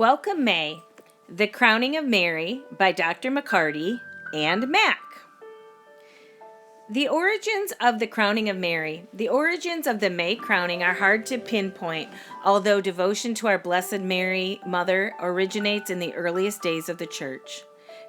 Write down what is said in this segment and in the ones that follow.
Welcome May, The Crowning of Mary by Dr. McCarty and Mac. The origins of the crowning of Mary. The origins of the May crowning are hard to pinpoint, although devotion to our Blessed Mary, Mother, originates in the earliest days of the Church.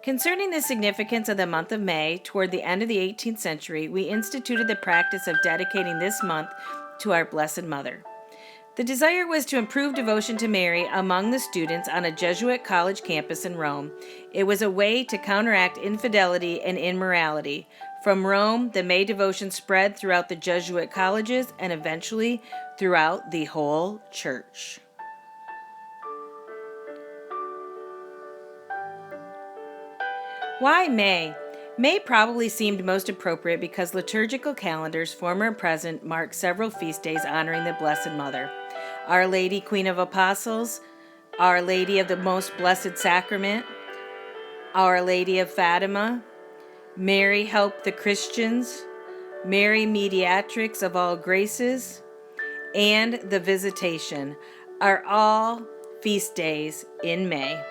Concerning the significance of the month of May, toward the end of the 18th century, we instituted the practice of dedicating this month to our Blessed Mother. The desire was to improve devotion to Mary among the students on a Jesuit college campus in Rome. It was a way to counteract infidelity and immorality. From Rome, the May devotion spread throughout the Jesuit colleges and eventually throughout the whole church. Why May? May probably seemed most appropriate because liturgical calendars, former and present, mark several feast days honoring the Blessed Mother. Our Lady, Queen of Apostles, Our Lady of the Most Blessed Sacrament, Our Lady of Fatima, Mary Help the Christians, Mary Mediatrix of all graces, and the Visitation are all feast days in May.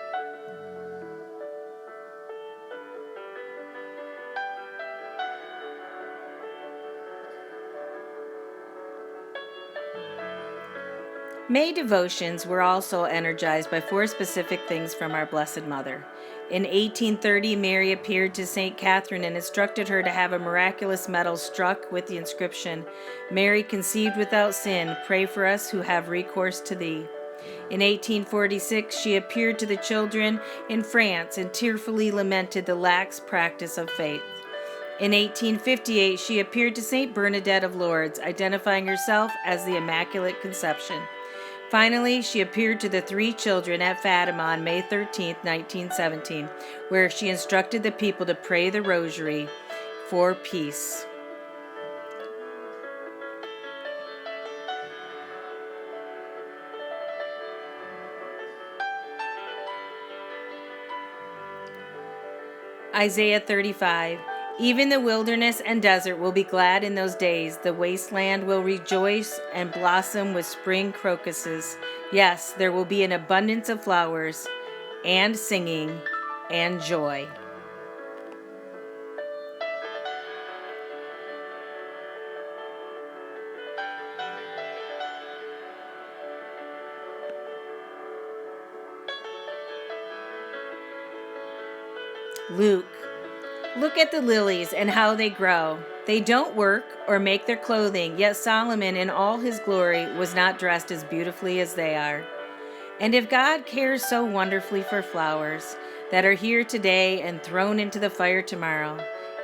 May devotions were also energized by four specific things from our Blessed Mother. In 1830, Mary appeared to St. Catherine and instructed her to have a miraculous medal struck with the inscription, "Mary conceived without sin, pray for us who have recourse to thee." In 1846, she appeared to the children in France and tearfully lamented the lax practice of faith. In 1858, she appeared to St. Bernadette of Lourdes, identifying herself as the Immaculate Conception. Finally, she appeared to the three children at Fatima on May 13, 1917, where she instructed the people to pray the Rosary for peace. Isaiah 35. Even the wilderness and desert will be glad in those days. The wasteland will rejoice and blossom with spring crocuses. Yes, there will be an abundance of flowers and singing and joy. Luke. Look at the lilies and how they grow. They don't work or make their clothing, yet Solomon in all his glory was not dressed as beautifully as they are. And if God cares so wonderfully for flowers that are here today and thrown into the fire tomorrow,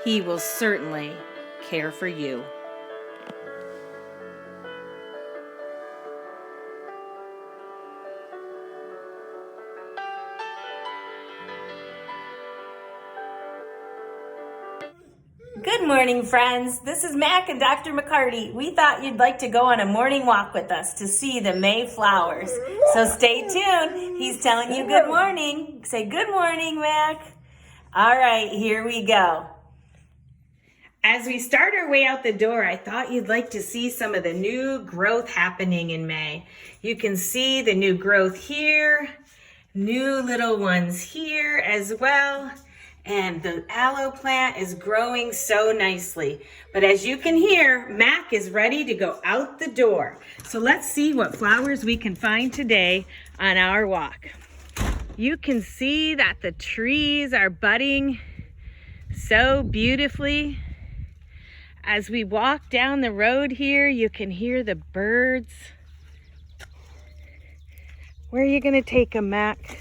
He will certainly care for you. Good morning, friends. This is Mac and Dr. McCarty. We thought you'd like to go on a morning walk with us to see the May flowers. So stay tuned. He's telling you good morning. Say good morning, Mac. All right, here we go. As we start our way out the door, I thought you'd like to see some of the new growth happening in May. You can see the new growth here, new little ones here as well. And the aloe plant is growing so nicely. But as you can hear, Mac is ready to go out the door. So let's see what flowers we can find today on our walk. You can see that the trees are budding so beautifully. As we walk down the road here, you can hear the birds. Where are you going to take them, Mac?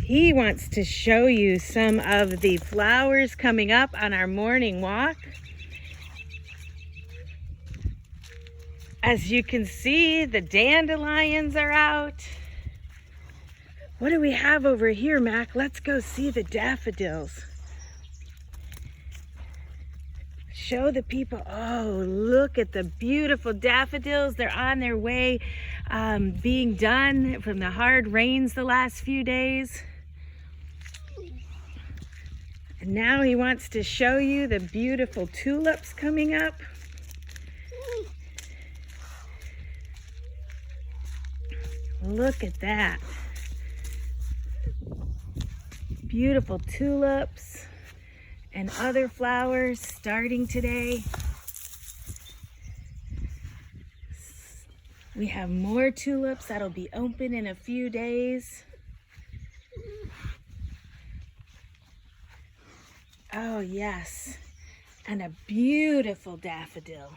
He wants to show you some of the flowers coming up on our morning walk. As you can see, the dandelions are out. What do we have over here, Mac? Let's go see the daffodils. Show the people. Oh, look at the beautiful daffodils. They're on their way being done from the hard rains the last few days. And now he wants to show you the beautiful tulips coming up. Look at that. Beautiful tulips and other flowers starting today. We have more tulips that'll be open in a few days. Oh yes, and a beautiful daffodil.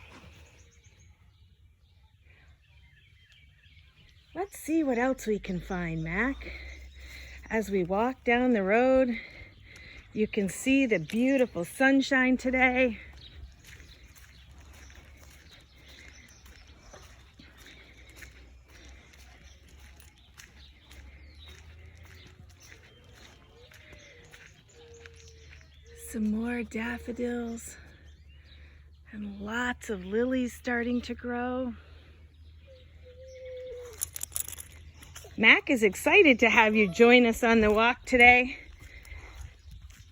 Let's see what else we can find, Mac. As we walk down the road, you can see the beautiful sunshine today. Some more daffodils and lots of lilies starting to grow. Mac is excited to have you join us on the walk today.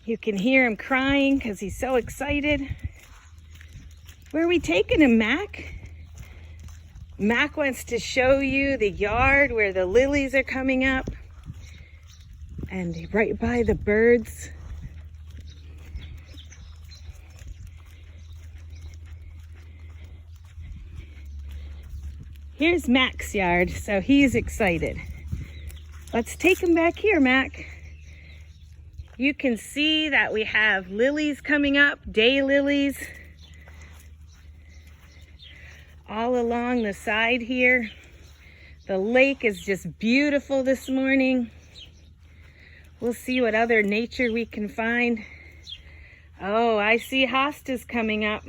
You can hear him crying because he's so excited. Where are we taking him, Mac? Mac wants to show you the yard where the lilies are coming up and right by the birds. Here's Mac's yard, so he's excited. Let's take him back here, Mac. You can see that we have lilies coming up, daylilies, all along the side here. The lake is just beautiful this morning. We'll see what other nature we can find. Oh, I see hostas coming up.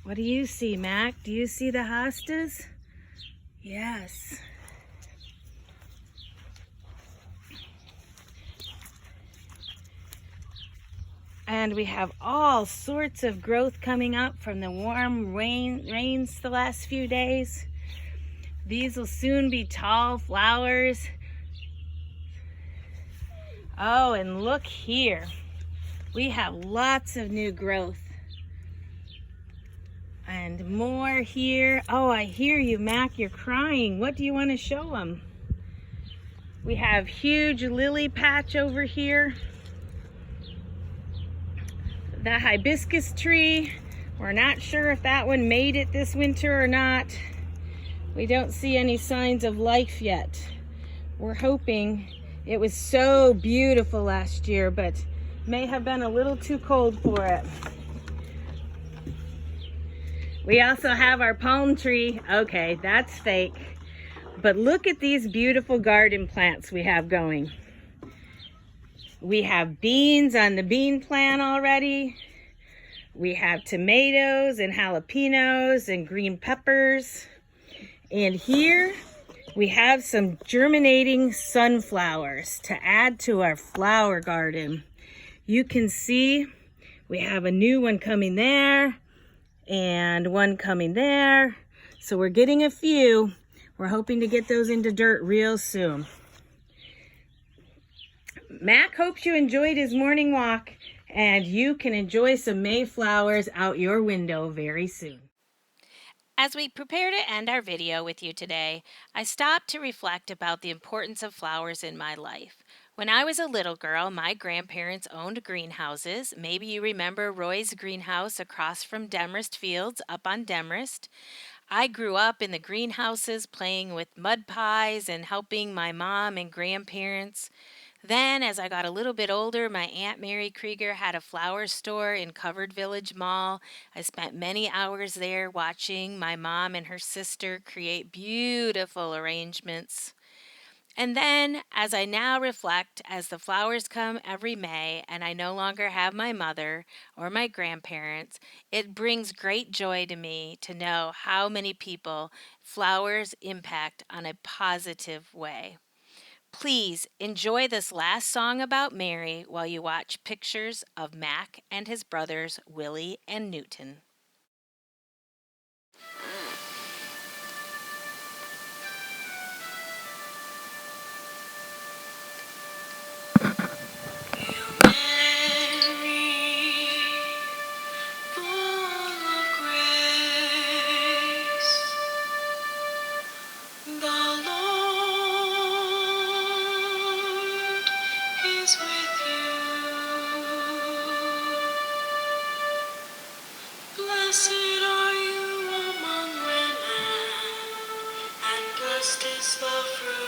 What do you see, Mac? Do you see the hostas? Yes. And we have all sorts of growth coming up from the warm rains the last few days. These will soon be tall flowers. Oh, and look here. We have lots of new growth. And more here. Oh, I hear you, Mac. You're crying. What do you want to show them? We have huge lily patch over here. The hibiscus tree. We're not sure if that one made it this winter or not. We don't see any signs of life yet. We're hoping. It was so beautiful last year, but may have been a little too cold for it. We also have our palm tree. Okay, that's fake. But look at these beautiful garden plants we have going. We have beans on the bean plant already. We have tomatoes and jalapenos and green peppers. And here we have some germinating sunflowers to add to our flower garden. You can see we have a new one coming there and one coming there. So we're getting a few. We're hoping to get those into dirt real soon. Mac hopes you enjoyed his morning walk and you can enjoy some Mayflowers out your window very soon. As we prepare to end our video with you today, I stopped to reflect about the importance of flowers in my life. When I was a little girl, my grandparents owned greenhouses. Maybe you remember Roy's greenhouse across from Demarest Fields up on Demarest. I grew up in the greenhouses playing with mud pies and helping my mom and grandparents. Then, as I got a little bit older, my Aunt Mary Krieger had a flower store in Covered Village Mall. I spent many hours there watching my mom and her sister create beautiful arrangements. And then, as I now reflect, as the flowers come every May and I no longer have my mother or my grandparents, it brings great joy to me to know how many people flowers impact on a positive way. Please enjoy this last song about Mary while you watch pictures of Mac and his brothers Willie and Newton. Full of grace, smile through